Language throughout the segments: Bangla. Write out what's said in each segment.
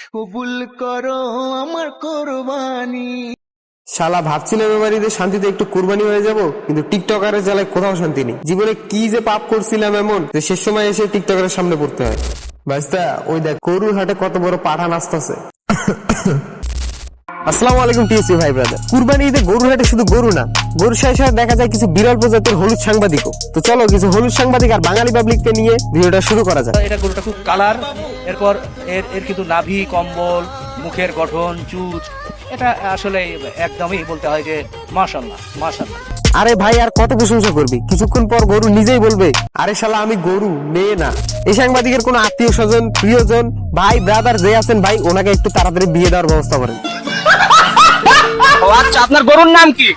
কবুল করো আমার কোরবানি। শালা ভাবছিলাম এবার ঈদে শান্তিতে একটু কুরবানি হয়ে যাব, কিন্তু টিকটকারের জ্বালায় কোথাও শান্তি নেই। জীবনে কি যে পাপ করছিলাম এমন যে শেষ সময় এসে টিকটকারের সামনে পড়তে হয়। ভাইস্তা ওই দেখ গরুর হাটে কত বড় পাঠান আসতেছে। আসসালামু আলাইকুম টিএসসি ভাই ব্রাদার। কুরবানি ঈদে গরুর হাটে শুধু গরু না, গরুর সাথে সাথে দেখা যায় কিছু বিরল প্রজাতির হলুদ সাংবাদিকও। তো চলো কিছু হলুদ সাংবাদিক আর বাঙালি পাবলিককে নিয়ে ভিডিওটা শুরু করা যায়। এটা গরুটা খুব কালার, এরপর এর কিন্তু নাভি, কম্বল, মুখের গঠন, চুচ, এটা আসলে একদমই বলতে হয় যে মাশাআল্লাহ মাশাআল্লাহ। আরে ভাই আর কত প্রশংসা করবি, কিছুক্ষণ পর গরু নিজেই বলবে আরে শালা আমি গরু, মেয়ে না। এই সাংবাদিকের কোনো আত্মীয় স্বজন, প্রিয়জন, ভাই ব্রাদার যে আছেন ভাই, ওনাকে একটু তাড়াতাড়ি বিয়ে দেওয়ার ব্যবস্থা করেন। ও আচ্ছা, আপনার গরুর নাম কি?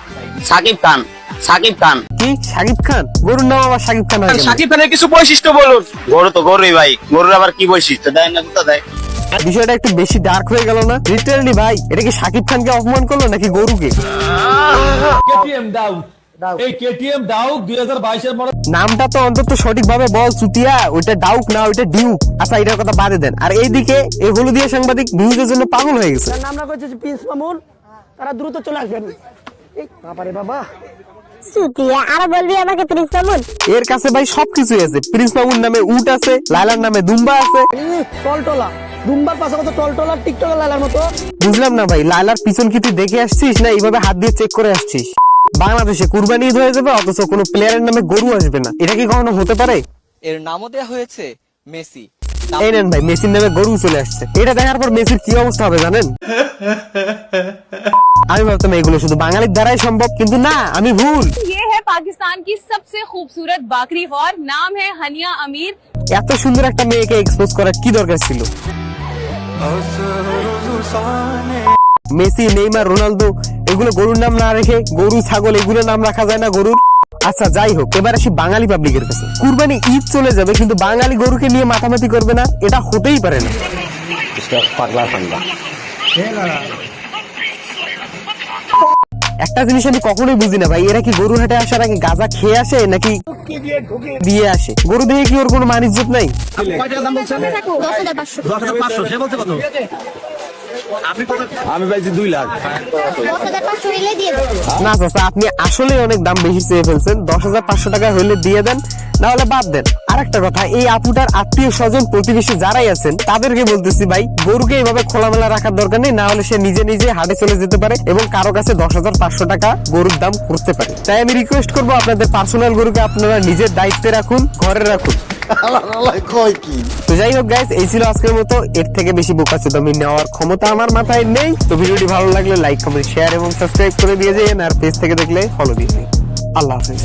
সাকিব খান। সাকিব খান। কি সাকিব খান? গরুর নাম আবার সাকিব খান হয় কেন? সাকিব খানের কিছু বৈশিষ্ট্য বলুন। গরু তো গরুই ভাই, গরুর আবার কি বৈশিষ্ট্য দেয় না কোথা দেয়? বিষয়টা একটু বেশি ডার্ক হয়ে গেল না? লিটারালি ভাই এটা কি সাকিব খানকে অপমান করলো নাকি গরুকে? কেটিএম ডাউক, এই কেটিএম ডাউক 2022 এর মডেল। নামটা তো অন্তত সঠিক ভাবে বল চুতিয়া, ওইটা ডাউক না ওইটা ডিউক। আচ্ছা এটার কথা বাদে দেন। আর এইদিকে এই হলুদিয়া সাংবাদিক নিউজের জন্য পাগল হয়ে গেছে। নাম রাখা হচ্ছে প্রিন্স মামুন, তারা দ্রুত চলে আসবেন। এই বাবারে বাবা, সুতিয়া আরো বলবি আমাকে প্রিন্স মামুন? এর কাছে ভাই সবকিছুই আছে। প্রিন্স মামুন নামে উট আছে, লাইলার নামে দুম্বা আছে। টলটলা দুম্বার পাশে কত টলটলা টিকটকার লালার মতো। বুঝলাম না ভাই, লাইলার পিছন কি তুই দেখে আসছিস না এইভাবে হাত দিয়ে চেক করে আসছিস? বাংলাদেশে কুরবানি ঈদ হয়ে যাবে অথচ কোনো প্লেয়ারের নামে গরু আসবে না, এটা কি কখনো হতে পারে? এর নামও দেয়া হয়েছে মেসি। এই নেন ভাই, মেসির নামে গরু চলে আসছে। এটা দেখার পর মেসির কি অবস্থা হবে জানেন? আমি ভাবতাম এগুলো শুধু বাঙালির দ্বারাই সম্ভব, কিন্তু না, আমি ভুল। ये है पाकिस्तान की सबसे खूबसूरत बकरी और नाम है हनिया अमीर। এত সুন্দর একটা মেয়েকে এক্সপোজ করার কি দরকার ছিল? মেসি, নেইমার, রোনালদো এগুলো গরুর নাম না রেখে গরু, ছাগল এগুলো নাম রাখা যায় না গরুর? আচ্ছা যাই হোক, এবার আসি বাঙালি পাবলিকের কাছে। কুরবানি ঈদ চলে যাবে কিন্তু বাঙালি গরুকে নিয়ে মাতামাতি করবে না, এটা হতেই পারে না। একটা জিনিস আমি কখনোই বুঝি না ভাই, এরা কি গরু হাটে আসার আগে গাঁজা খেয়ে আসে নাকি দিয়ে আসে? গরু দেখে কি ওর কোনো মান ইজ্জত নাই? আমি পাইছি 2 লাখ। না চাচা, আপনি আসলে অনেক দাম বেশি চেয়ে ফেলছেন। 10,500 টাকা হইলে দিয়ে দেন, না হলে বাদ দেন। আরেকটা কথা, এই আপুটার আত্মীয় স্বজন প্রতিবেশী যারাই আছেন তাদেরকে বলতেছি ভাই, গরুকে এইভাবে খোলামেলা রাখার দরকার নেই, না হলে সে নিজে নিজে হাটে চলে যেতে পারে এবং কারো কাছে 10,500 টাকা গরুর দাম করতে পারে। তাই আমি রিকোয়েস্ট করবো, আপনাদের পার্সোনাল গরুকে আপনারা নিজের দায়িত্বে রাখুন, ঘরে রাখুন। তো যাই হোক গাইস, এই ছিল আজকের মতো। এর থেকে বেশি বোকাচোদামি নেওয়ার ক্ষমতা আমার মাথায় নেই। তো ভিডিওটি ভালো লাগলে লাইক, কমেন্ট, শেয়ার এবং সাবস্ক্রাইব করে দিয়ে যান। আর পেজ থেকে দেখলে ফলো দিয়ে দিন। আল্লাহ হাফেজ।